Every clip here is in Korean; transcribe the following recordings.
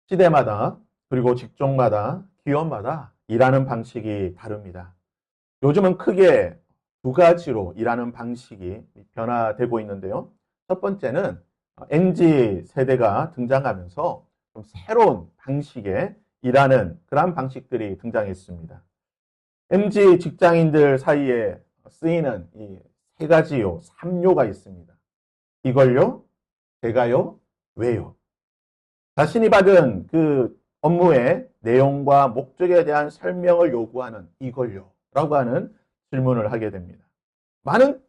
시대마다 그리고 직종마다 기업마다 일하는 방식이 다릅니다. 요즘은 크게 두 가지로 일하는 방식이 변화되고 있는데요. 첫 번째는 MZ 세대가 등장하면서 좀 새로운 방식의 일하는 그런 방식들이 등장했습니다. MZ 직장인들 사이에 쓰이는 이 세 가지요, 3요가 있습니다. 이걸요, 제가요, 왜요? 자신이 받은 그 업무의 내용과 목적에 대한 설명을 요구하는 이걸요 라고 하는 질문을 하게 됩니다. 많은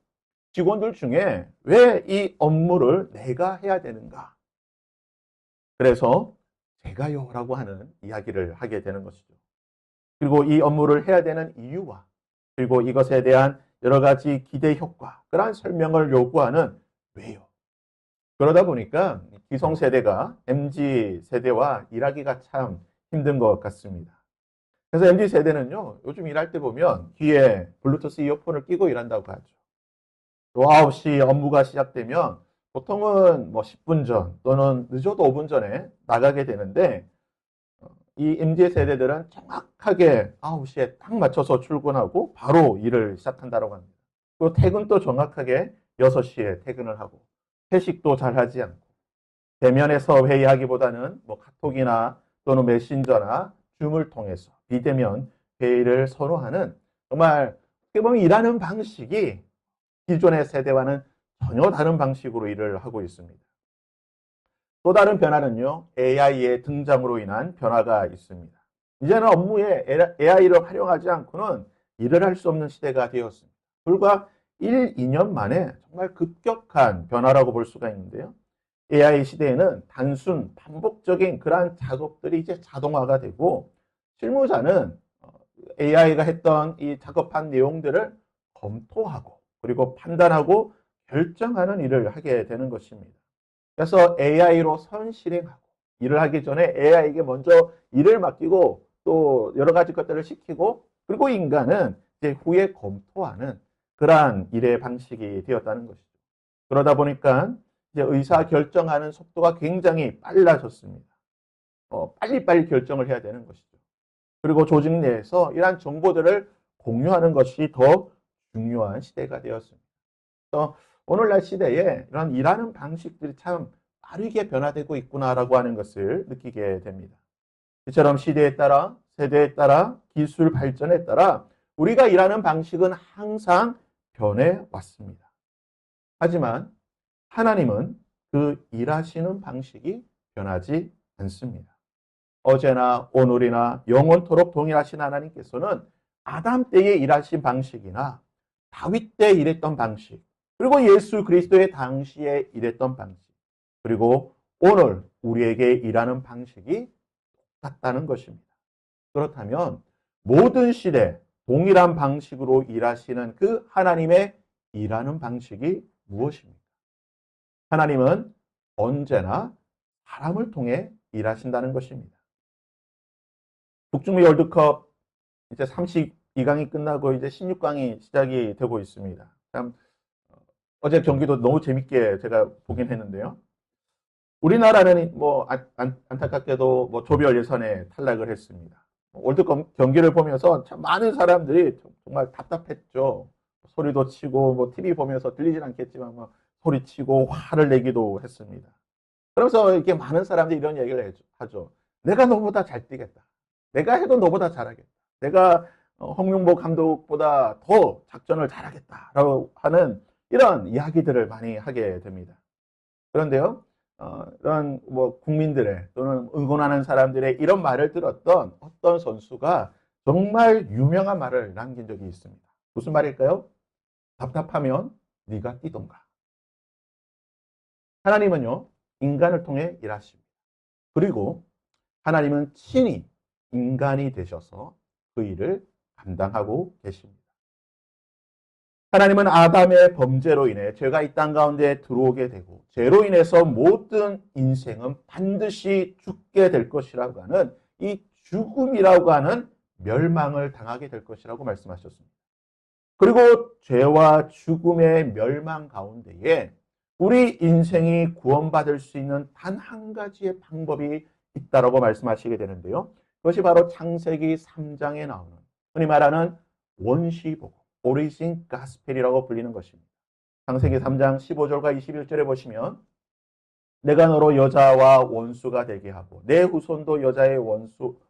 직원들 중에 왜 이 업무를 내가 해야 되는가? 그래서 제가요 라고 하는 이야기를 하게 되는 것이죠. 그리고 이 업무를 해야 되는 이유와 그리고 이것에 대한 여러 가지 기대 효과, 그러한 설명을 요구하는 왜요. 그러다 보니까 기성세대가 MZ세대와 일하기가 참 힘든 것 같습니다. 그래서 MZ세대는요, 요즘 일할 때 보면 귀에 블루투스 이어폰을 끼고 일한다고 하죠. 또 9시 업무가 시작되면 보통은 뭐 10분 전 또는 늦어도 5분 전에 나가게 되는데 이 MZ세대들은 정확하게 9시에 딱 맞춰서 출근하고 바로 일을 시작한다고 합니다. 그리고 퇴근도 정확하게 6시에 퇴근을 하고 회식도 잘 하지 않고 대면에서 회의하기보다는 뭐 카톡이나 또는 메신저나 줌을 통해서 비대면 회의를 선호하는 정말 어떻게 보면 일하는 방식이 기존의 세대와는 전혀 다른 방식으로 일을 하고 있습니다. 또 다른 변화는요, AI의 등장으로 인한 변화가 있습니다. 이제는 업무에 AI를 활용하지 않고는 일을 할 수 없는 시대가 되었습니다. 불과 1, 2년 만에 정말 급격한 변화라고 볼 수가 있는데요. AI 시대에는 단순 반복적인 그러한 작업들이 이제 자동화가 되고 실무자는 AI가 했던 이 작업한 내용들을 검토하고 그리고 판단하고 결정하는 일을 하게 되는 것입니다. 그래서 AI로 선실행하고 일을 하기 전에 AI에게 먼저 일을 맡기고 또 여러 가지 것들을 시키고 그리고 인간은 이제 후에 검토하는 그러한 일의 방식이 되었다는 것이죠. 그러다 보니까 이제 의사 결정하는 속도가 굉장히 빨라졌습니다. 빨리빨리 결정을 해야 되는 것이죠. 그리고 조직 내에서 이러한 정보들을 공유하는 것이 더 중요한 시대가 되었습니다. 그래서 오늘날 시대에 이런 일하는 방식들이 참 빠르게 변화되고 있구나라고 하는 것을 느끼게 됩니다. 이처럼 시대에 따라, 세대에 따라, 기술 발전에 따라 우리가 일하는 방식은 항상 변해 왔습니다. 하지만 하나님은 그 일하시는 방식이 변하지 않습니다. 어제나 오늘이나 영원토록 동일하신 하나님께서는 아담 때에 일하신 방식이나 다윗 때 일했던 방식, 그리고 예수 그리스도의 당시에 일했던 방식, 그리고 오늘 우리에게 일하는 방식이 똑같다는 것입니다. 그렇다면 모든 시대 동일한 방식으로 일하시는 그 하나님의 일하는 방식이 무엇입니까? 하나님은 언제나 사람을 통해 일하신다는 것입니다. 북중미 월드컵 이제 32강이 끝나고 이제 16강이 시작이 되고 있습니다. 참 어제 경기도 너무 재밌게 제가 보긴 했는데요. 우리나라는 뭐 안타깝게도 뭐 조별 예선에 탈락을 했습니다. 월드컵 경기를 보면서 참 많은 사람들이 정말 답답했죠. 소리도 치고 뭐 TV 보면서 들리진 않겠지만 뭐 소리치고 화를 내기도 했습니다. 그러면서 이렇게 많은 사람들이 이런 얘기를 하죠. 내가 너보다 잘 뛰겠다. 내가 해도 너보다 잘하겠다. 내가 홍명보 감독보다 더 작전을 잘하겠다라고 하는 이런 이야기들을 많이 하게 됩니다. 그런데요, 이런 뭐 국민들의 또는 응원하는 사람들의 이런 말을 들었던 어떤 선수가 정말 유명한 말을 남긴 적이 있습니다. 무슨 말일까요? 답답하면 네가 뛰던가. 하나님은요, 인간을 통해 일하십니다. 그리고 하나님은 친히 인간이 되셔서 그 일을 감당하고 계십니다. 하나님은 아담의 범죄로 인해 죄가 이 땅 가운데 들어오게 되고 죄로 인해서 모든 인생은 반드시 죽게 될 것이라고 하는 이 죽음이라고 하는 멸망을 당하게 될 것이라고 말씀하셨습니다. 그리고 죄와 죽음의 멸망 가운데에 우리 인생이 구원받을 수 있는 단 한 가지의 방법이 있다라고 말씀하시게 되는데요. 그것이 바로 창세기 3장에 나오는 흔히 말하는 원시복음, 오리진 가스펠이라고 불리는 것입니다. 창세기 3장 15절과 21절에 보시면 내가 너로 여자와 원수가 되게 하고 내 후손도 여자의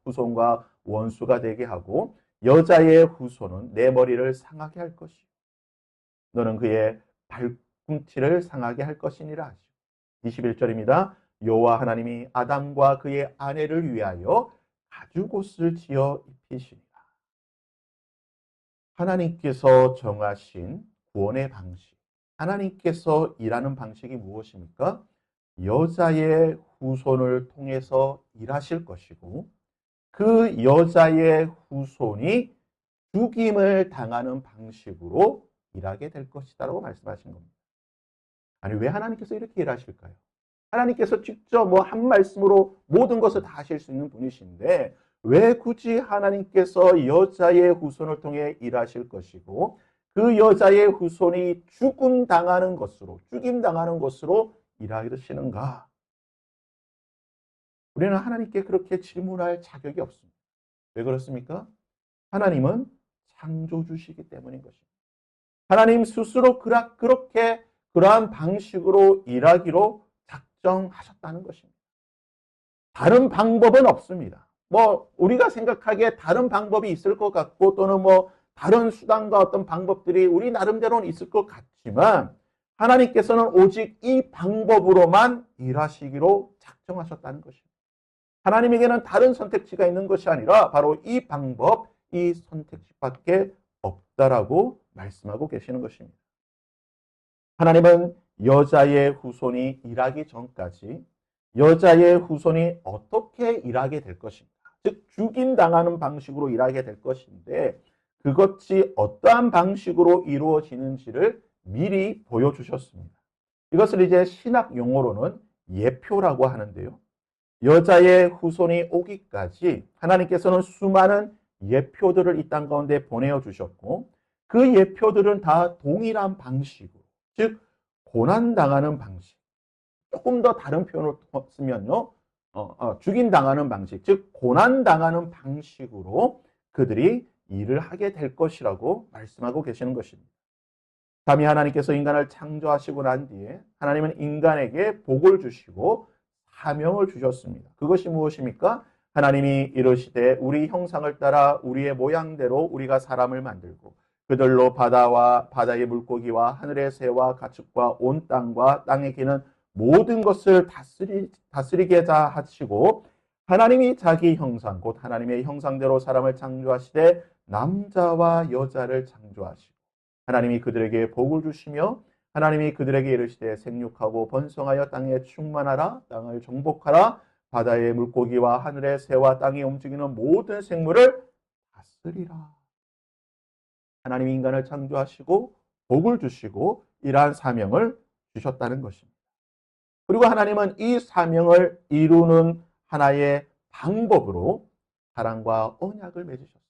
후손과 원수가 되게 하고 여자의 후손은 내 머리를 상하게 할 것이요 너는 그의 발꿈치를 상하게 할 것이니라 하시고 21절입니다. 여호와 하나님이 아담과 그의 아내를 위하여 가죽옷을 지어 입히시니라. 하나님께서 정하신 구원의 방식, 하나님께서 일하는 방식이 무엇입니까? 여자의 후손을 통해서 일하실 것이고 그 여자의 후손이 죽임을 당하는 방식으로 일하게 될 것이다라고 말씀하신 겁니다. 아니 왜 하나님께서 이렇게 일하실까요? 하나님께서 직접 뭐 한 말씀으로 모든 것을 다 하실 수 있는 분이신데 왜 굳이 하나님께서 여자의 후손을 통해 일하실 것이고 그 여자의 후손이 죽임 당하는 것으로 일하시는가? 우리는 하나님께 그렇게 질문할 자격이 없습니다. 왜 그렇습니까? 하나님은 창조주시기 때문인 것입니다. 하나님 스스로 그렇게 그러한 방식으로 일하기로 작정하셨다는 것입니다. 다른 방법은 없습니다. 뭐 우리가 생각하기에 다른 방법이 있을 것 같고 또는 뭐 다른 수단과 어떤 방법들이 우리 나름대로는 있을 것 같지만 하나님께서는 오직 이 방법으로만 일하시기로 작정하셨다는 것입니다. 하나님에게는 다른 선택지가 있는 것이 아니라 바로 이 방법, 이 선택지밖에 없다라고 말씀하고 계시는 것입니다. 하나님은 여자의 후손이 일하기 전까지 여자의 후손이 어떻게 일하게 될 것인가, 즉 죽임당하는 방식으로 일하게 될 것인데 그것이 어떠한 방식으로 이루어지는지를 미리 보여주셨습니다. 이것을 이제 신학 용어로는 예표라고 하는데요. 여자의 후손이 오기까지 하나님께서는 수많은 예표들을 이 땅 가운데 보내어 주셨고 그 예표들은 다 동일한 방식으로, 즉 고난당하는 방식, 조금 더 다른 표현을 쓰면요, 죽임당하는 방식, 즉 고난당하는 방식으로 그들이 일을 하게 될 것이라고 말씀하고 계시는 것입니다. 감히 하나님께서 인간을 창조하시고 난 뒤에 하나님은 인간에게 복을 주시고 사명을 주셨습니다. 그것이 무엇입니까? 하나님이 이르시되 우리 형상을 따라 우리의 모양대로 우리가 사람을 만들고 그들로 바다와 바다의 물고기와 하늘의 새와 가축과 온 땅과 땅에 기는 모든 것을 다스리게 하시고 하나님이 자기 형상 곧 하나님의 형상대로 사람을 창조하시되 남자와 여자를 창조하시고 하나님이 그들에게 복을 주시며 하나님이 그들에게 이르시되 생육하고 번성하여 땅에 충만하라 땅을 정복하라 바다의 물고기와 하늘의 새와 땅에 움직이는 모든 생물을 다스리라. 하나님이 인간을 창조하시고 복을 주시고 이러한 사명을 주셨다는 것입니다. 그리고 하나님은 이 사명을 이루는 하나의 방법으로 사랑과 언약을 맺으셨습니다.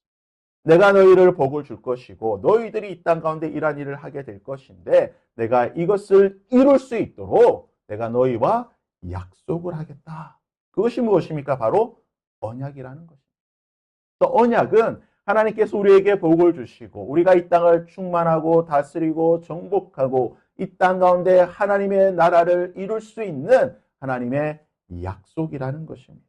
내가 너희를 복을 줄 것이고 너희들이 이 땅 가운데 이러한 일을 하게 될 것인데 내가 이것을 이룰 수 있도록 내가 너희와 약속을 하겠다. 그것이 무엇입니까? 바로 언약이라는 것입니다. 또 언약은 하나님께서 우리에게 복을 주시고 우리가 이 땅을 충만하고 다스리고 정복하고 이 땅 가운데 하나님의 나라를 이룰 수 있는 하나님의 약속이라는 것입니다.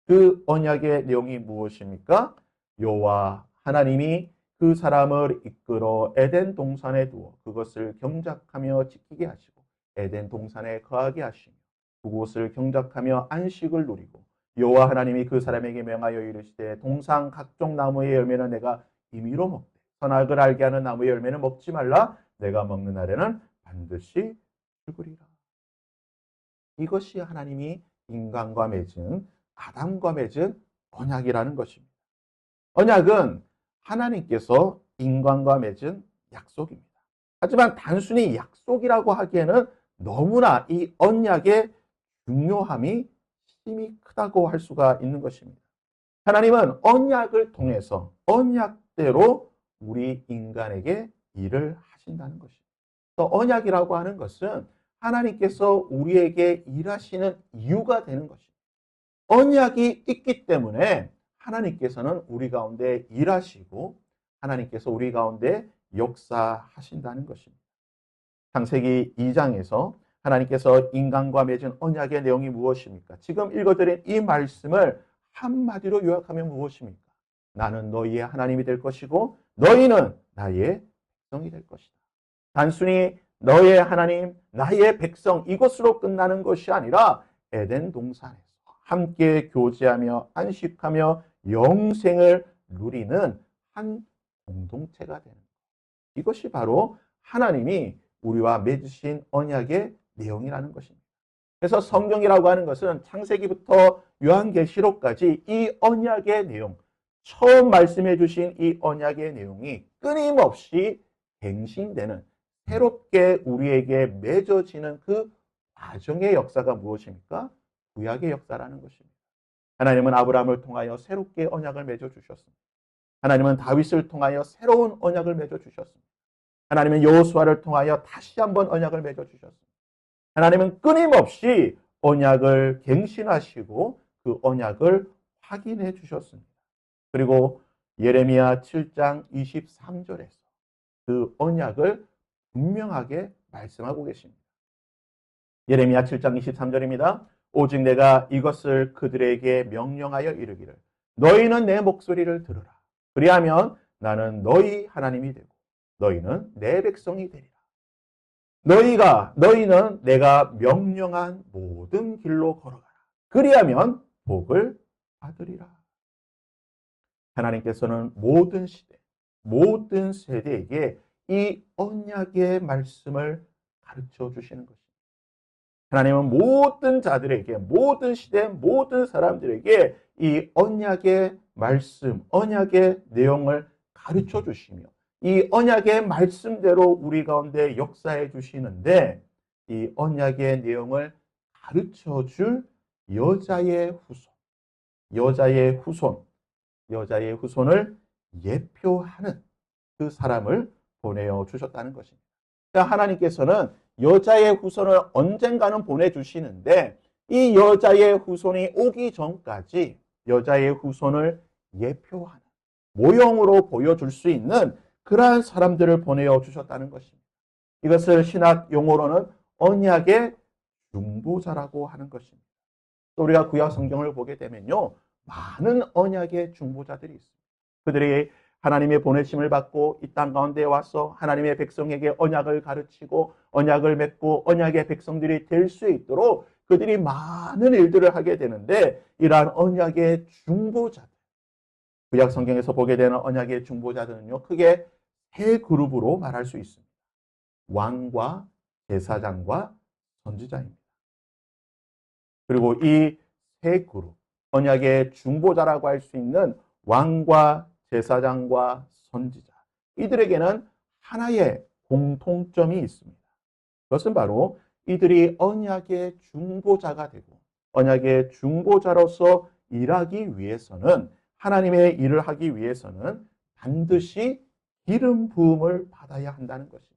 그 언약의 내용이 무엇입니까? 여호와 하나님이 그 사람을 이끌어 에덴 동산에 두어 그것을 경작하며 지키게 하시고 에덴 동산에 거하게 하시며 그곳을 경작하며 안식을 누리고 여호와 하나님이 그 사람에게 명하여 이르시되 동산 각종 나무의 열매는 내가 임의로 먹되 선악을 알게 하는 나무의 열매는 먹지 말라. 내가 먹는 날에는 반드시 죽으리라. 이것이 하나님이 인간과 맺은 아담과 맺은 언약이라는 것입니다. 언약은 하나님께서 인간과 맺은 약속입니다. 하지만 단순히 약속이라고 하기에는 너무나 이 언약의 중요함이 힘이 크다고 할 수가 있는 것입니다. 하나님은 언약을 통해서 언약대로 우리 인간에게 일을 하신다는 것입니다. 또 언약이라고 하는 것은 하나님께서 우리에게 일하시는 이유가 되는 것입니다. 언약이 있기 때문에 하나님께서는 우리 가운데 일하시고 하나님께서 우리 가운데 역사하신다는 것입니다. 창세기 2장에서 하나님께서 인간과 맺은 언약의 내용이 무엇입니까? 지금 읽어드린 이 말씀을 한마디로 요약하면 무엇입니까? 나는 너희의 하나님이 될 것이고 너희는 나의 백성이 될 것이다. 단순히 너의 하나님, 나의 백성 이것으로 끝나는 것이 아니라 에덴 동산에서 함께 교제하며 안식하며 영생을 누리는 한 공동체가 되는 것. 이것이 바로 하나님이 우리와 맺으신 언약의 내용이라는 것입니다. 그래서 성경이라고 하는 것은 창세기부터 요한계시록까지 이 언약의 내용, 처음 말씀해 주신 이 언약의 내용이 끊임없이 갱신되는, 새롭게 우리에게 맺어지는 그 과정의 역사가 무엇입니까? 구약의 역사라는 것입니다. 하나님은 아브라함을 통하여 새롭게 언약을 맺어 주셨습니다. 하나님은 다윗을 통하여 새로운 언약을 맺어 주셨습니다. 하나님은 여호수아를 통하여 다시 한번 언약을 맺어 주셨습니다. 하나님은 끊임없이 언약을 갱신하시고 그 언약을 확인해 주셨습니다. 그리고 예레미야 7장 23절에서 그 언약을 분명하게 말씀하고 계십니다. 예레미야 7장 23절입니다. 오직 내가 이것을 그들에게 명령하여 이르기를 너희는 내 목소리를 들으라. 그리하면 나는 너희 하나님이 되고 너희는 내 백성이 되리라. 너희는 내가 명령한 모든 길로 걸어가라. 그리하면 복을 받으리라. 하나님께서는 모든 시대, 모든 세대에게 이 언약의 말씀을 가르쳐 주시는 것입니다. 하나님은 모든 자들에게, 모든 시대, 모든 사람들에게 이 언약의 말씀, 언약의 내용을 가르쳐 주시며 이 언약의 말씀대로 우리 가운데 역사해 주시는데 이 언약의 내용을 가르쳐 줄 여자의 후손을 예표하는 그 사람을 보내어 주셨다는 것입니다. 그러니까 하나님께서는 여자의 후손을 언젠가는 보내주시는데 이 여자의 후손이 오기 전까지 여자의 후손을 예표하는 모형으로 보여줄 수 있는 그러한 사람들을 보내어 주셨다는 것입니다. 이것을 신학 용어로는 언약의 중보자라고 하는 것입니다. 또 우리가 구약 성경을 보게 되면요, 많은 언약의 중보자들이 있습니다. 그들이 하나님의 보내심을 받고 이 땅 가운데 와서 하나님의 백성에게 언약을 가르치고 언약을 맺고 언약의 백성들이 될 수 있도록 그들이 많은 일들을 하게 되는데 이러한 언약의 중보자들, 구약 성경에서 보게 되는 언약의 중보자들은요, 크게 세 그룹으로 말할 수 있습니다. 왕과 제사장과 선지자입니다. 그리고 이 세 그룹, 언약의 중보자라고 할 수 있는 왕과 제사장과 선지자, 이들에게는 하나의 공통점이 있습니다. 그것은 바로 이들이 언약의 중보자가 되고 언약의 중보자로서 일하기 위해서는, 하나님의 일을 하기 위해서는 반드시 기름 부음을 받아야 한다는 것입니다.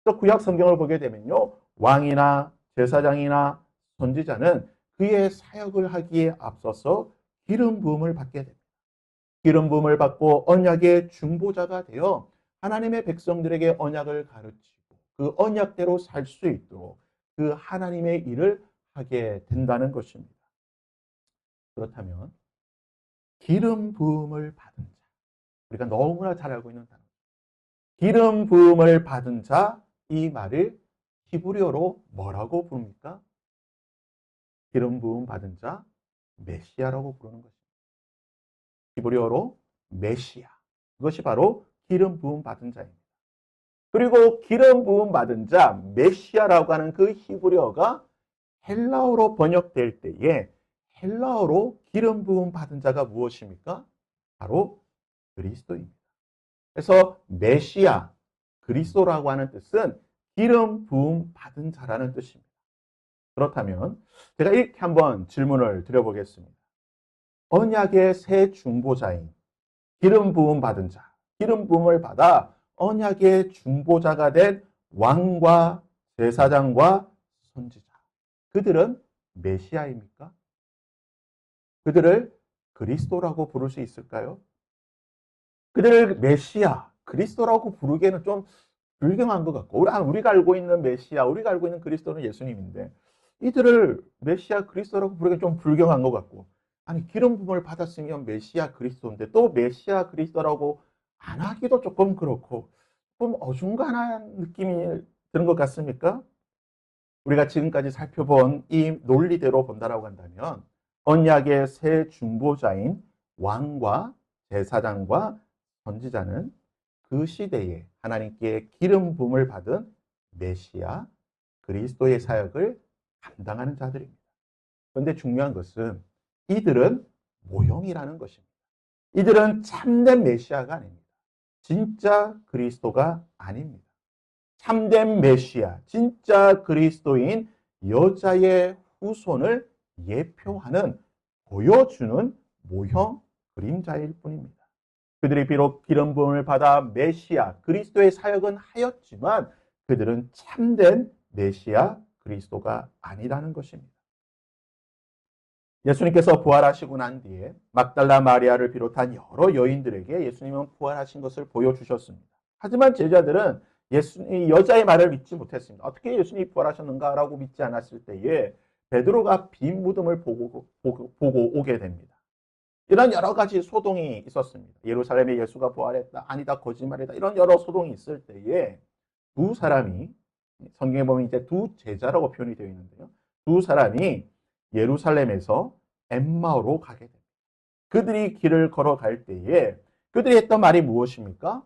또 구약 성경을 보게 되면요, 왕이나 제사장이나 선지자는 그의 사역을 하기에 앞서서 기름 부음을 받게 됩니다. 기름 부음을 받고 언약의 중보자가 되어 하나님의 백성들에게 언약을 가르치고 그 언약대로 살 수 있도록 그 하나님의 일을 하게 된다는 것입니다. 그렇다면 기름 부음을 받은 자, 우리가 너무나 잘 알고 있는 단어, 기름 부음을 받은 자, 이 말을 히브리어로 뭐라고 부릅니까? 기름 부음 받은 자, 메시아라고 부르는 것입니다. 히브리어로 메시아. 그것이 바로 기름 부음 받은 자입니다. 그리고 기름 부음 받은 자, 메시아라고 하는 그 히브리어가 헬라어로 번역될 때에 헬라어로 기름 부음 받은 자가 무엇입니까? 바로 그리스도입니다. 그래서 메시아, 그리스도라고 하는 뜻은 기름 부음 받은 자라는 뜻입니다. 그렇다면 제가 이렇게 한번 질문을 드려보겠습니다. 언약의 새 중보자인 기름 부음 받은 자, 기름 부음을 받아 언약의 중보자가 된 왕과 제사장과 선지자, 그들은 메시아입니까? 그들을 그리스도라고 부를 수 있을까요? 그들을 메시아, 그리스도라고 부르기에는 좀 불경한 것 같고, 우리가 알고 있는 메시아, 우리가 알고 있는 그리스도는 예수님인데, 이들을 메시아 그리스도라고 부르기엔 좀 불경한 것 같고, 아니, 기름 부음을 받았으면 메시아 그리스도인데, 또 메시아 그리스도라고 안 하기도 조금 그렇고, 좀 어중간한 느낌이 드는 것 같습니까? 우리가 지금까지 살펴본 이 논리대로 본다라고 한다면, 언약의 새 중보자인 왕과 제사장과 선지자는 그 시대에 하나님께 기름 부음을 받은 메시아 그리스도의 사역을 감당하는 자들입니다. 그런데 중요한 것은 이들은 모형이라는 것입니다. 이들은 참된 메시아가 아닙니다. 진짜 그리스도가 아닙니다. 참된 메시아, 진짜 그리스도인 여자의 후손을 예표하는, 보여주는 모형 그림자일 뿐입니다. 그들이 비록 기름 부음을 받아 메시아 그리스도의 사역은 하였지만 그들은 참된 메시아 그리스도가 아니라는 것입니다. 예수님께서 부활하시고 난 뒤에 막달라 마리아를 비롯한 여러 여인들에게 예수님은 부활하신 것을 보여주셨습니다. 하지만 제자들은 이 여자의 말을 믿지 못했습니다. 어떻게 예수님이 부활하셨는가라고 믿지 않았을 때에 베드로가 빈 무덤을 보고 오게 됩니다. 이런 여러 가지 소동이 있었습니다. 예루살렘에 예수가 부활했다, 아니다, 거짓말이다, 이런 여러 소동이 있을 때에 두 사람이, 성경에 보면 이제 두 제자라고 표현이 되어 있는데요. 두 사람이 예루살렘에서 엠마오로 가게 됩니다. 그들이 길을 걸어갈 때에 그들이 했던 말이 무엇입니까?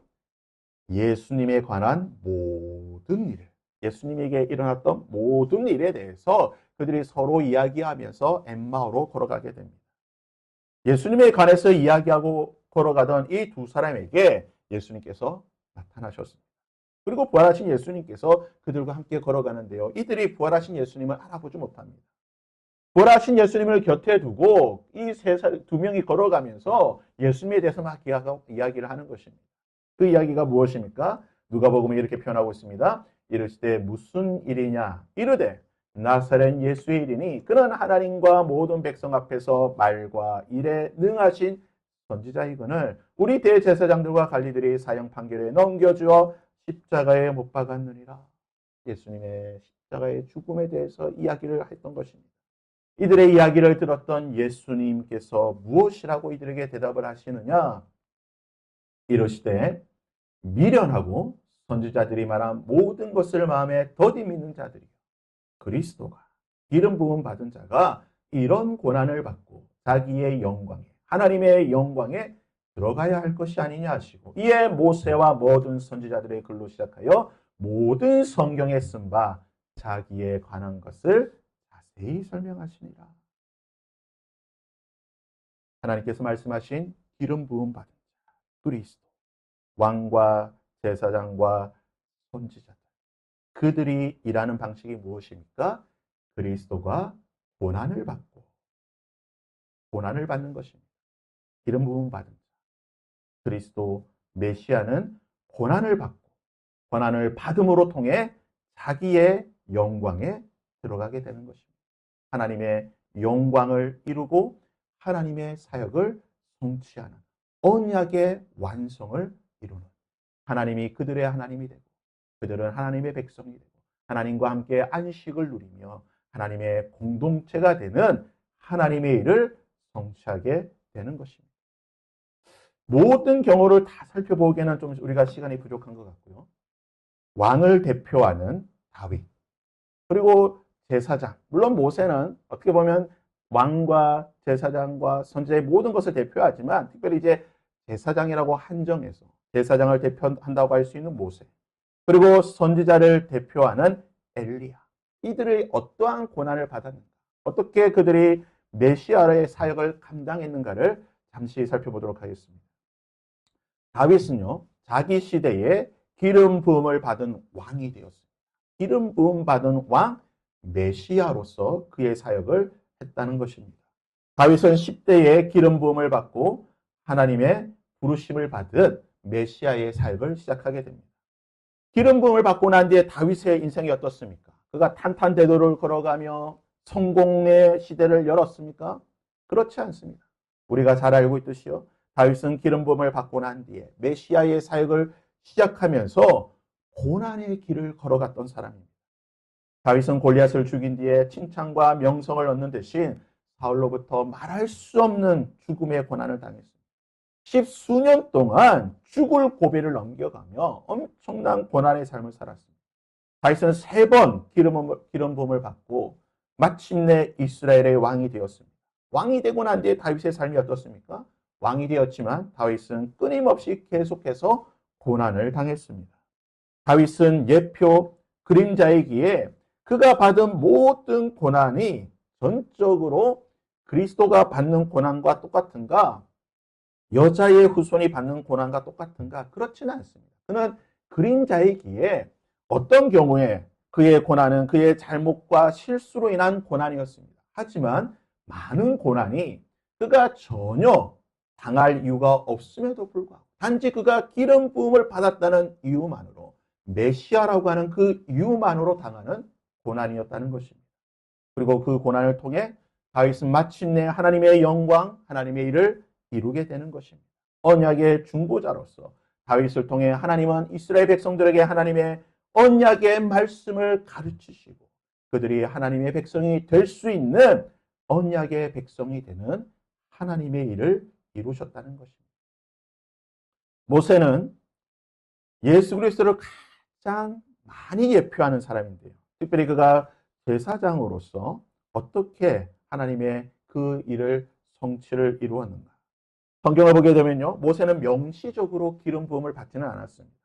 예수님에 관한 모든 일을, 예수님에게 일어났던 모든 일에 대해서 그들이 서로 이야기하면서 엠마오로 걸어가게 됩니다. 예수님에 관해서 이야기하고 걸어가던 이 두 사람에게 예수님께서 나타나셨습니다. 그리고 부활하신 예수님께서 그들과 함께 걸어가는데요. 이들이 부활하신 예수님을 알아보지 못합니다. 부활하신 예수님을 곁에 두고 이 두 명이 걸어가면서 예수님에 대해서 막 이야기를 하는 것입니다. 그 이야기가 무엇입니까? 누가복음에 이렇게 표현하고 있습니다. 이르시되 무슨 일이냐? 이르되 나사렛 예수의 일이니 그는 하나님과 모든 백성 앞에서 말과 일에 능하신 선지자이거늘 우리 대제사장들과 관리들이 사형 판결에 넘겨주어 십자가에 못 박았느니라. 예수님의 십자가의 죽음에 대해서 이야기를 했던 것입니다. 이들의 이야기를 들었던 예수님께서 무엇이라고 이들에게 대답을 하시느냐? 이르시되 미련하고 선지자들이 말한 모든 것을 마음에 더디 믿는 자들이요. 그리스도가 기름 부음 받은 자가 이런 고난을 받고 자기의 영광에, 하나님의 영광에 들어가야 할 것이 아니냐 하시고, 이에 모세와 모든 선지자들의 글로 시작하여 모든 성경에 쓴 바 자기에 관한 것을 자세히 설명하시니라. 하나님께서 말씀하신 기름 부음 받은 자 그리스도, 왕과 제사장과 선지자들, 그들이 일하는 방식이 무엇입니까? 그리스도가 고난을 받고 고난을 받는 것입니다. 기름 부음 받은 자 그리스도 메시아는 고난을 받고 고난을 받음으로 통해 자기의 영광에 들어가게 되는 것입니다. 하나님의 영광을 이루고 하나님의 사역을 성취하는 언약의 완성을 이루는, 하나님이 그들의 하나님이 되고 그들은 하나님의 백성이 되고 하나님과 함께 안식을 누리며 하나님의 공동체가 되는 하나님의 일을 성취하게 되는 것입니다. 모든 경우를 다 살펴보기에는 좀 우리가 시간이 부족한 것 같고요. 왕을 대표하는 다윗, 그리고 제사장, 물론 모세는 어떻게 보면 왕과 제사장과 선지자의 모든 것을 대표하지만 특별히 이제 제사장이라고 한정해서 제사장을 대표한다고 할 수 있는 모세, 그리고 선지자를 대표하는 엘리야, 이들이 어떠한 고난을 받았는가, 어떻게 그들이 메시아의 사역을 감당했는가를 잠시 살펴보도록 하겠습니다. 다윗은요, 자기 시대에 기름 부음을 받은 왕이 되었습니다. 기름 부음 받은 왕 메시아로서 그의 사역을 했다는 것입니다. 다윗은 10대에 기름 부음을 받고 하나님의 부르심을 받은 메시아의 사역을 시작하게 됩니다. 기름 부음을 받고 난 뒤에 다윗의 인생이 어떻습니까? 그가 탄탄대로를 걸어가며 성공의 시대를 열었습니까? 그렇지 않습니다. 우리가 잘 알고 있듯이요. 다윗은 기름 부음을 받고 난 뒤에 메시아의 사역을 시작하면서 고난의 길을 걸어갔던 사람입니다. 다윗은 골리앗을 죽인 뒤에 칭찬과 명성을 얻는 대신 사울로부터 말할 수 없는 죽음의 고난을 당했습니다. 십수년 동안 죽을 고비를 넘겨가며 엄청난 고난의 삶을 살았습니다. 다윗은 3번 기름 부음을 받고 마침내 이스라엘의 왕이 되었습니다. 왕이 되고 난 뒤에 다윗의 삶이 어떻습니까? 왕이 되었지만 다윗은 끊임없이 계속해서 고난을 당했습니다. 다윗은 예표 그림자이기에 그가 받은 모든 고난이 전적으로 그리스도가 받는 고난과 똑같은가? 여자의 후손이 받는 고난과 똑같은가? 그렇지는 않습니다. 그는 그림자이기에 어떤 경우에 그의 고난은 그의 잘못과 실수로 인한 고난이었습니다. 하지만 많은 고난이 그가 전혀 당할 이유가 없음에도 불구하고 단지 그가 기름 부음을 받았다는 이유만으로 메시아라고 하는 그 이유만으로 당하는 고난이었다는 것입니다. 그리고 그 고난을 통해 다윗은 마침내 하나님의 영광, 하나님의 일을 이루게 되는 것입니다. 언약의 중보자로서 다윗을 통해 하나님은 이스라엘 백성들에게 하나님의 언약의 말씀을 가르치시고 그들이 하나님의 백성이 될 수 있는 언약의 백성이 되는 하나님의 일을 이루셨다는 것입니다. 모세는 예수 그리스도를 가장 많이 예표하는 사람인데요. 특별히 그가 제사장으로서 어떻게 하나님의 그 일을 성취를 이루었는가. 성경을 보게 되면요. 모세는 명시적으로 기름 부음을 받지는 않았습니다.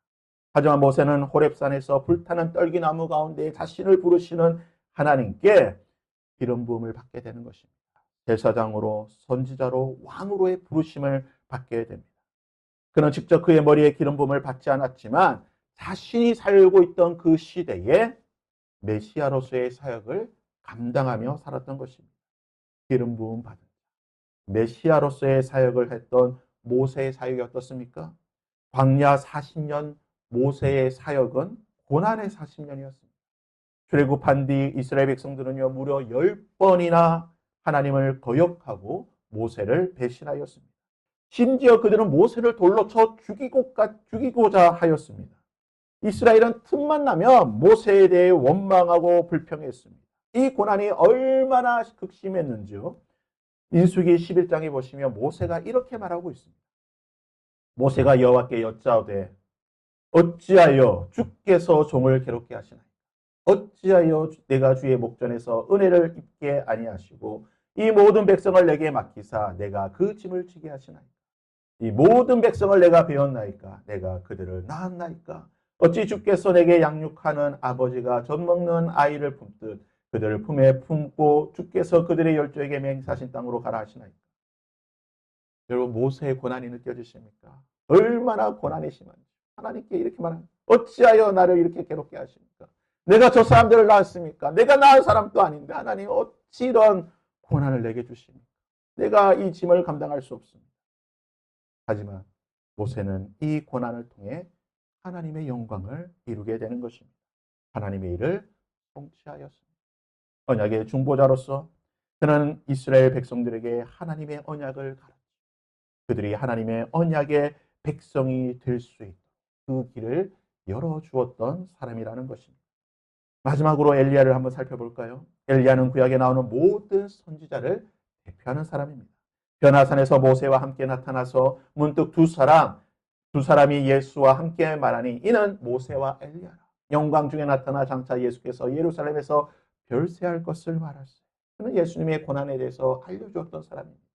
하지만 모세는 호렙산에서 불타는 떨기나무 가운데 자신을 부르시는 하나님께 기름 부음을 받게 되는 것입니다. 제사장으로 선지자로 왕으로의 부르심을 받게 됩니다. 그는 직접 그의 머리에 기름 부음을 받지 않았지만 자신이 살고 있던 그 시대에 메시아로서의 사역을 감당하며 살았던 것입니다. 기름 부음 받은 메시아로서의 사역을 했던 모세의 사역이 어떻습니까? 광야 40년 모세의 사역은 고난의 40년이었습니다. 출애굽한 뒤 이스라엘 백성들은요 무려 10번이나 하나님을 거역하고 모세를 배신하였습니다. 심지어 그들은 모세를 돌로 쳐 죽이고자 하였습니다. 이스라엘은 틈만 나면 모세에 대해 원망하고 불평했습니다. 이 고난이 얼마나 극심했는지요. 민수기 11장에 보시면 모세가 이렇게 말하고 있습니다. 모세가 여호와께 여짜오되 어찌하여 주께서 종을 괴롭게 하시나이까? 어찌하여 내가 주의 목전에서 은혜를 입게 아니하시고 이 모든 백성을 내게 맡기사 내가 그 짐을 지게 하시나이까? 이 모든 백성을 내가 배웠나이까? 내가 그들을 낳았나이까? 어찌 주께서 내게 양육하는 아버지가 젖 먹는 아이를 품듯 그들을 품에 품고 주께서 그들의 열조에게 맹세하신 땅으로 가라 하시나이까? 여러분 모세의 고난이 느껴지십니까? 얼마나 고난이 심한지 하나님께 이렇게 말합니다. 어찌하여 나를 이렇게 괴롭게 하십니까? 내가 저 사람들을 낳았습니까? 내가 낳은 사람도 아닌데 하나님 어찌 이런 고난을 내게 주십니까? 내가 이 짐을 감당할 수 없습니다. 하지만 모세는 이 고난을 통해 하나님의 영광을 이루게 되는 것입니다. 하나님의 일을 성취하였습니다. 언약의 중보자로서 그는 이스라엘 백성들에게 하나님의 언약을 가르치고 그들이 하나님의 언약의 백성이 될 수 있도록 그 길을 열어주었던 사람이라는 것입니다. 마지막으로 엘리야를 한번 살펴볼까요? 엘리야는 구약에 나오는 모든 선지자를 대표하는 사람입니다. 변화산에서 모세와 함께 나타나서 문득 두 사람이 예수와 함께 말하니 이는 모세와 엘리야라. 영광 중에 나타나 장차 예수께서 예루살렘에서 별세할 것을 말했어요. 그는 예수님의 고난에 대해서 알려주었던 사람입니다.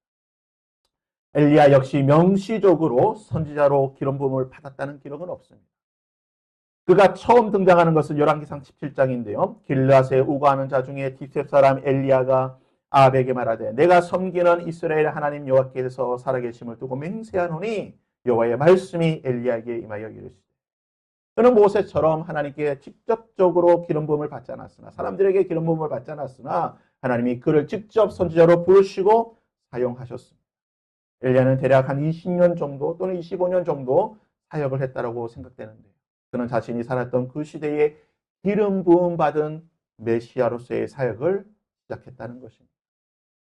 엘리야 역시 명시적으로 선지자로 기름 부음을 받았다는 기록은 없습니다. 그가 처음 등장하는 것은 열왕기상 17장인데요. 길앗에 우거하는 자 중에 디셉 사람 엘리야가 아합에게 말하되 내가 섬기는 이스라엘 하나님 여호와께서 살아계심을 두고 맹세하노니 여호와의 말씀이 엘리야에게 임하여 이르시되 그는 모세처럼 하나님께 직접적으로 기름 부음을 받지 않았으나 사람들에게 기름 부음을 받지 않았으나 하나님이 그를 직접 선지자로 부르시고 사용하셨습니다. 엘리야는 대략 한 20년 정도 또는 25년 정도 사역을 했다고 생각되는데요. 그는 자신이 살았던 그 시대에 기름 부음 받은 메시아로서의 사역을 시작했다는 것입니다.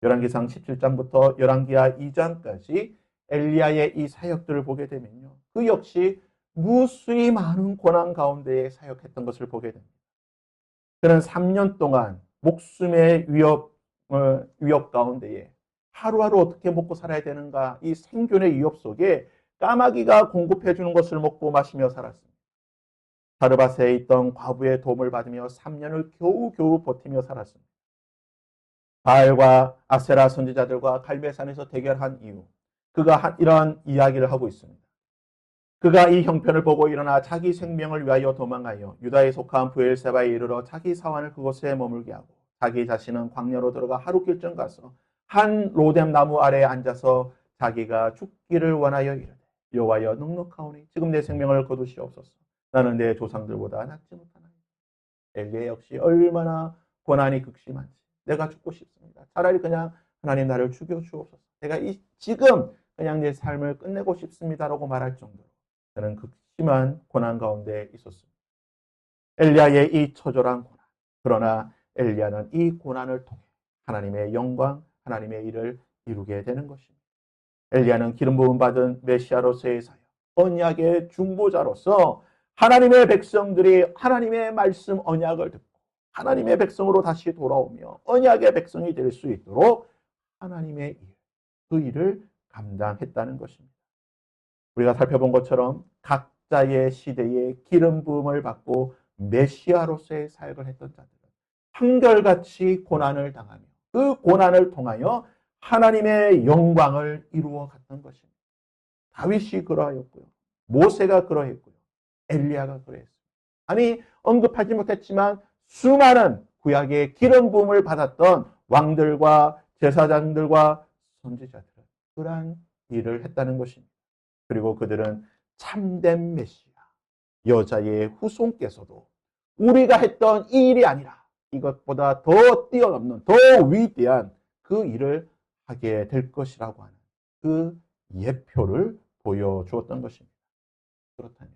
열왕기상 17장부터 열왕기하 2장까지 엘리야의 이 사역들을 보게 되면요. 그 역시 무수히 많은 고난 가운데에 사역했던 것을 보게 됩니다. 그는 3년 동안 목숨의 위협 가운데에 하루하루 어떻게 먹고 살아야 되는가, 이 생존의 위협 속에 까마귀가 공급해 주는 것을 먹고 마시며 살았습니다. 다르바세에 있던 과부의 도움을 받으며 3년을 겨우겨우 버티며 살았습니다. 바알과 아세라 선지자들과 갈멜산에서 대결한 이후 그가 이러한 이야기를 하고 있습니다. 그가 이 형편을 보고 일어나 자기 생명을 위하여 도망하여 유다에 속한 브엘세바에 이르러 자기 사환을 그곳에 머물게 하고 자기 자신은 광야로 들어가 하루 길쯤 가서 한 로뎀 나무 아래에 앉아서 자기가 죽기를 원하여 이르되 여호와여 넉넉하오니 지금 내 생명을 거두시옵소서. 나는 내 조상들보다 낫지 못하나이다. 엘리야 역시 얼마나 고난이 극심한지 내가 죽고 싶습니다. 차라리 그냥 하나님 나를 죽여 주옵소서. 내가 지금 그냥 내 삶을 끝내고 싶습니다라고 말할 정도로 그는 극심한 고난 가운데 있었습니다. 엘리야의 이 처절한 고난. 그러나 엘리야는 이 고난을 통해 하나님의 영광, 하나님의 일을 이루게 되는 것입니다. 엘리야는 기름 부음 받은 메시아로서의 사역, 언약의 중보자로서 하나님의 백성들이 하나님의 말씀 언약을 듣고 하나님의 백성으로 다시 돌아오며 언약의 백성이 될 수 있도록 하나님의 일, 그 일을 감당했다는 것입니다. 우리가 살펴본 것처럼 각자의 시대에 기름 부음을 받고 메시아로서의 사역을 했던 자들은 한결같이 고난을 당하며 그 고난을 통하여 하나님의 영광을 이루어 갔던 것입니다. 다윗이 그러하였고요. 모세가 그러했고요. 엘리야가 그러했습니다. 아니 언급하지 못했지만 수많은 구약의 기름 부음을 받았던 왕들과 제사장들과 선지자들은 그러한 일을 했다는 것입니다. 그리고 그들은 참된 메시아, 여자의 후손께서도 우리가 했던 이 일이 아니라 이것보다 더 뛰어넘는, 더 위대한 그 일을 하게 될 것이라고 하는 그 예표를 보여주었던 것입니다. 그렇다면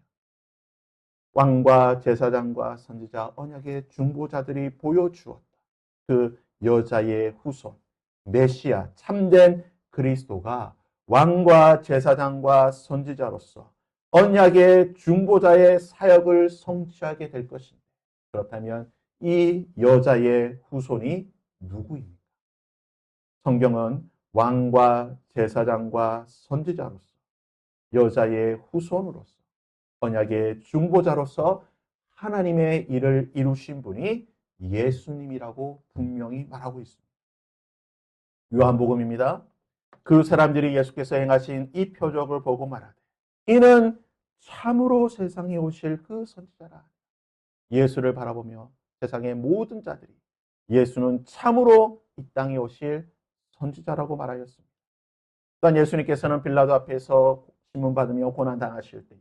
왕과 제사장과 선지자, 언약의 중보자들이 보여주었다. 그 여자의 후손, 메시아, 참된 그리스도가 왕과 제사장과 선지자로서 언약의 중보자의 사역을 성취하게 될 것입니다. 그렇다면 이 여자의 후손이 누구입니까? 성경은 왕과 제사장과 선지자로서 여자의 후손으로서 언약의 중보자로서 하나님의 일을 이루신 분이 예수님이라고 분명히 말하고 있습니다. 요한복음입니다. 그 사람들이 예수께서 행하신 이 표적을 보고 말하되 이는 참으로 세상에 오실 그 선지자라. 예수를 바라보며 세상의 모든 자들이 예수는 참으로 이 땅에 오실 선지자라고 말하였습니다. 또한 예수님께서는 빌라도 앞에서 신문받으며 고난당하실 때에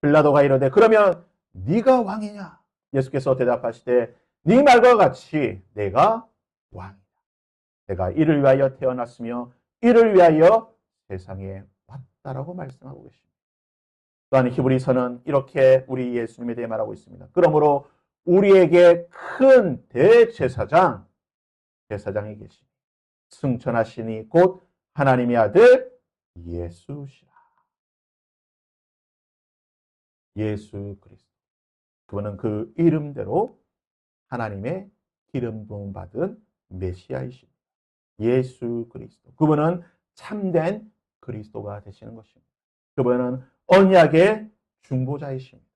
빌라도가 이르되 그러면 네가 왕이냐? 예수께서 대답하시되 네 말과 같이 내가 왕이다. 내가 이를 위하여 태어났으며 이를 위하여 세상에 왔다라고 말씀하고 계십니다. 또한 히브리서는 이렇게 우리 예수님에 대해 말하고 있습니다. 그러므로 우리에게 큰 대제사장이 계시니 승천하시니 곧 하나님의 아들 예수시라. 예수 그리스도. 그분은 그 이름대로 하나님의 기름 부음 받은 메시아이십니다. 예수 그리스도. 그분은 참된 그리스도가 되시는 것입니다. 그분은 언약의 중보자이십니다.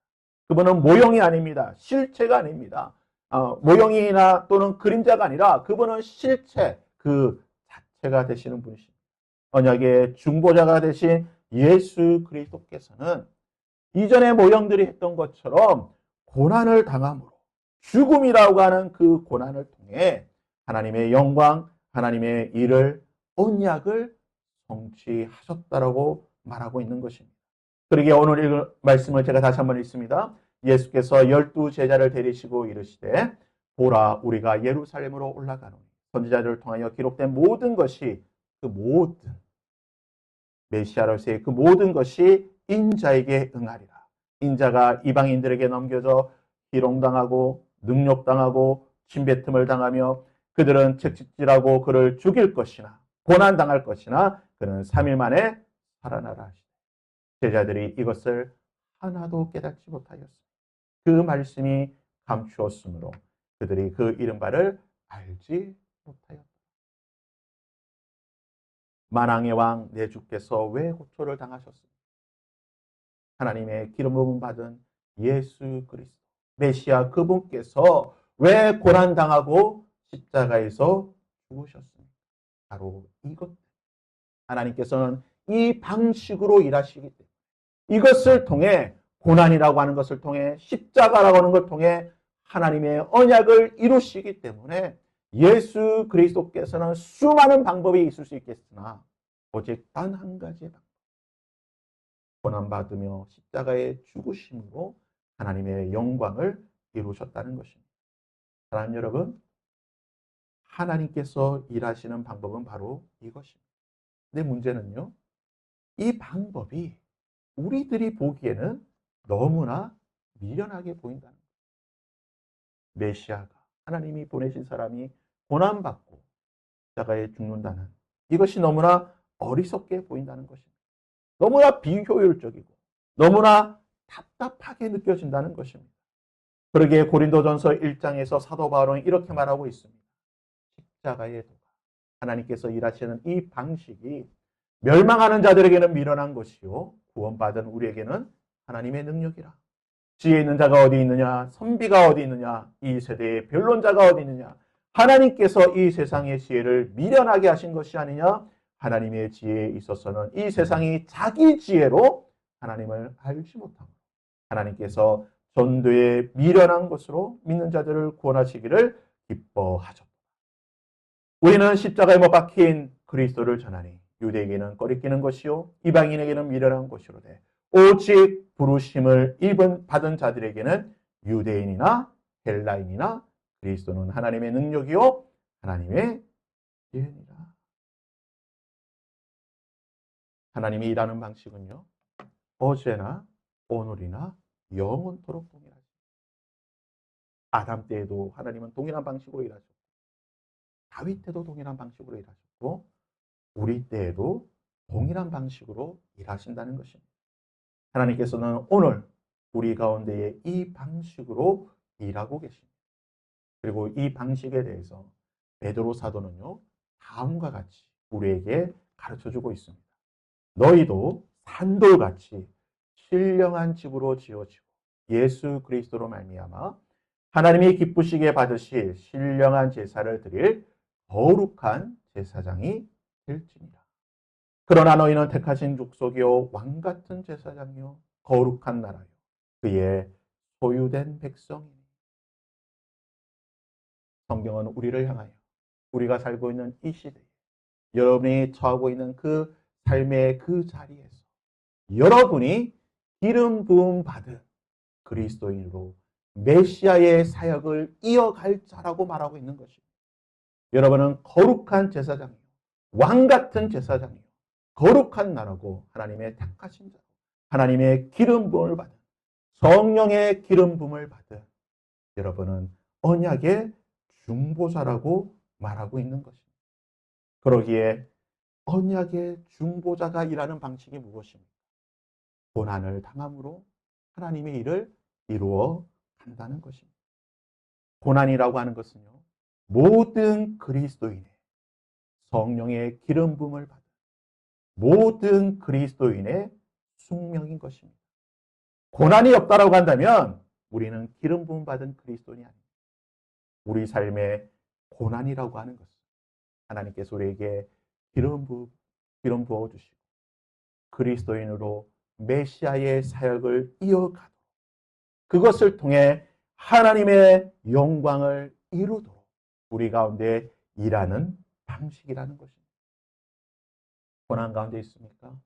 그분은 모형이 아닙니다. 실체가 아닙니다. 모형이나 또는 그림자가 아니라 그분은 실체, 그 자체가 되시는 분이십니다. 언약의 중보자가 되신 예수 그리스도께서는 이전의 모형들이 했던 것처럼 고난을 당함으로 죽음이라고 하는 그 고난을 통해 하나님의 영광, 하나님의 일을, 언약을 성취하셨다라고 말하고 있는 것입니다. 그러기에 오늘 읽을 말씀을 제가 다시 한번 읽습니다. 예수께서 12 제자를 데리시고 이르시되 보라 우리가 예루살렘으로 올라가노니 선지자들을 통하여 기록된 모든 것이 그 모든 메시아로서의 그 모든 것이 인자에게 응하리라. 인자가 이방인들에게 넘겨져 희롱당하고 능욕당하고 침뱉음을 당하며 그들은 채찍질하고 그를 죽일 것이나 고난당할 것이나 그는 3일 만에 살아나라 하시되 제자들이 이것을 하나도 깨닫지 못하였습니다. 그 말씀이 감추었으므로 그들이 그 이른바를 알지 못하였다. 만왕의 왕 내 주께서 왜 고초를 당하셨습니까? 하나님의 기름 부음 받은 예수 그리스도 메시아 그분께서 왜 고난당하고 십자가에서 죽으셨습니까? 바로 이것. 하나님께서는 이 방식으로 일하시기 때문에 이것을 통해 고난이라고 하는 것을 통해 십자가라고 하는 것을 통해 하나님의 언약을 이루시기 때문에 예수 그리스도께서는 수많은 방법이 있을 수 있겠으나 오직 단 한 가지의 방법. 고난받으며 십자가의 죽으심으로 하나님의 영광을 이루셨다는 것입니다. 사랑하는 여러분, 하나님께서 일하시는 방법은 바로 이것입니다. 근데 문제는요, 이 방법이 우리들이 보기에는 너무나 미련하게 보인다는 거예요. 메시아가 하나님이 보내신 사람이 고난받고 십자가에 죽는다는 이것이 너무나 어리석게 보인다는 것입니다. 너무나 비효율적이고 너무나 답답하게 느껴진다는 것입니다. 그러기에 고린도전서 1장에서 사도 바울은 이렇게 말하고 있습니다. 십자가의 도가 하나님께서 일하시는 이 방식이 멸망하는 자들에게는 미련한 것이요 구원받은 우리에게는 하나님의 능력이라. 지혜 있는 자가 어디 있느냐, 선비가 어디 있느냐, 이 세대의 변론자가 어디 있느냐. 하나님께서 이 세상의 지혜를 미련하게 하신 것이 아니냐. 하나님의 지혜에 있어서는 이 세상이 자기 지혜로 하나님을 알지 못하고 하나님께서 전도에 미련한 것으로 믿는 자들을 구원하시기를 기뻐하셨다. 우리는 십자가에 못 박힌 그리스도를 전하니 유대에게는 꺼리끼는 것이요 이방인에게는 미련한 것이로되 오직 부르심을 받은 자들에게는 유대인이나 헬라인이나 그리스도는 하나님의 능력이요 하나님의 지혜니라. 하나님이 일하는 방식은요 어제나 오늘이나 영원토록 동일하십니다. 아담 때에도 하나님은 동일한 방식으로 일하셨고 다윗 때도 동일한 방식으로 일하셨고 우리 때에도 동일한 방식으로 일하신다는 것입니다. 하나님께서는 오늘 우리 가운데에 이 방식으로 일하고 계십니다. 그리고 이 방식에 대해서 베드로 사도는요 다음과 같이 우리에게 가르쳐주고 있습니다. 너희도 산돌같이 신령한 집으로 지어지고 예수 그리스도로 말미암아 하나님이 기쁘시게 받으실 신령한 제사를 드릴 거룩한 제사장이 될지니라. 그러나 너희는 택하신 족속이요 왕같은 제사장이요 거룩한 나라요 그의 소유된 백성이니. 성경은 우리를 향하여 우리가 살고 있는 이 시대에 여러분이 처하고 있는 그 삶의 그 자리에서 여러분이 기름 부음 받은 그리스도인으로 메시아의 사역을 이어갈 자라고 말하고 있는 것입니다. 여러분은 거룩한 제사장이요 왕같은 제사장이요 거룩한 나라고 하나님의 택하신 자로 하나님의 기름 부음을 받은 성령의 기름 부음을 받은 여러분은 언약의 중보자라고 말하고 있는 것입니다. 그러기에 언약의 중보자가 일하는 방식이 무엇입니까? 고난을 당함으로 하나님의 일을 이루어 간다는 것입니다. 고난이라고 하는 것은요, 모든 그리스도인의 성령의 기름 부음을 받은 모든 그리스도인의 숙명인 것입니다. 고난이 없다라고 한다면 우리는 기름 부음 받은 그리스도인이 아닙니다. 우리 삶에 고난이라고 하는 것은 하나님께서 우리에게 기름 부어 주시고 그리스도인으로 메시아의 사역을 이어가도록 그것을 통해 하나님의 영광을 이루도록 우리 가운데 일하는 방식이라는 것입니다. 고난 가운데 있습니까?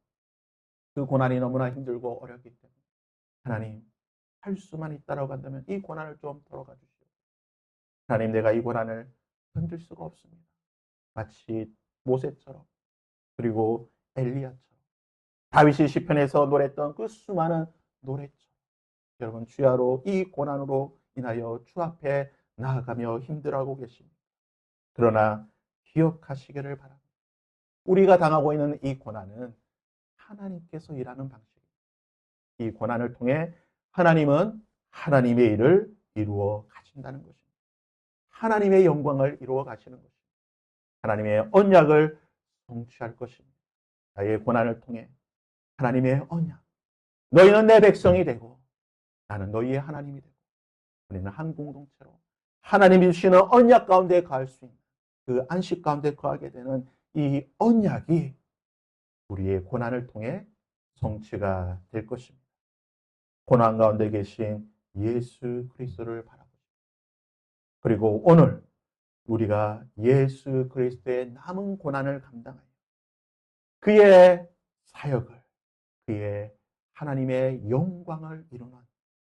그 고난이 너무나 힘들고 어렵기 때문에 하나님 할 수만 있다라고 한다면 이 고난을 좀 덜어가 주시오. 하나님 내가 이 고난을 견딜 수가 없습니다. 마치 모세처럼 그리고 엘리야처럼 다윗이 시편에서 노래했던 그 수많은 노래처럼 여러분 주야로 이 고난으로 인하여 주 앞에 나아가며 힘들어하고 계십니다. 그러나 기억하시기를 바랍니다. 우리가 당하고 있는 이 고난은 하나님께서 일하는 방식입니다. 이 고난을 통해 하나님은 하나님의 일을 이루어 가신다는 것입니다. 하나님의 영광을 이루어 가시는 것입니다. 하나님의 언약을 성취할 것입니다. 나의 고난을 통해 하나님의 언약, 너희는 내 백성이 되고 나는 너희의 하나님이 되고 우리는 한 공동체로 하나님이 주시는 언약 가운데 거할 수 있는 그 안식 가운데 거하게 되는 이 언약이 우리의 고난을 통해 성취가 될 것입니다. 고난 가운데 계신 예수 그리스도를 바라보십시오. 그리고 오늘 우리가 예수 그리스도의 남은 고난을 감당하여 그의 사역을, 그의 하나님의 영광을 이루는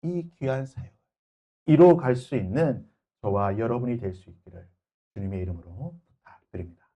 이 귀한 사역을 이루어 갈 수 있는 저와 여러분이 될 수 있기를 주님의 이름으로